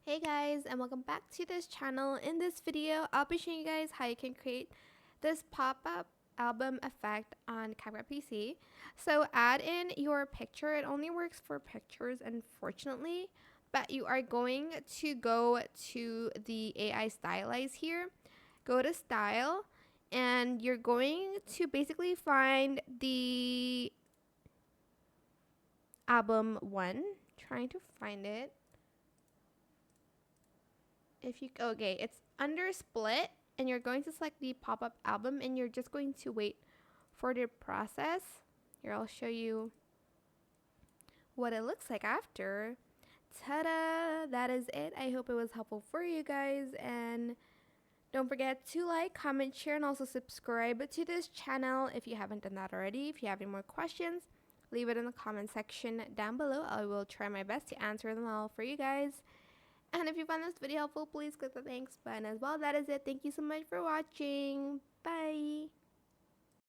Hey guys, and welcome back to this channel. In this video, I'll be showing you guys how you can create this pop-up album effect on CapCut PC. So add in your picture. It only works for pictures, unfortunately, but you are going to go to the AI stylize here. Go to style, and you're going to basically find the album one. Trying to find it. If you okay, it's under split, and you're going to select the pop-up album, and you're just going to wait for the process. Here, I'll show you what it looks like after. Ta-da! That is it. I hope it was helpful for you guys, and don't forget to like, comment, share, and also subscribe to this channel if you haven't done that already. If you have any more questions, leave it in the comment section down below. I will try my best to answer them all for you guys. And if you found this video helpful, please click the thanks button as well. That is it. Thank you so much for watching. Bye.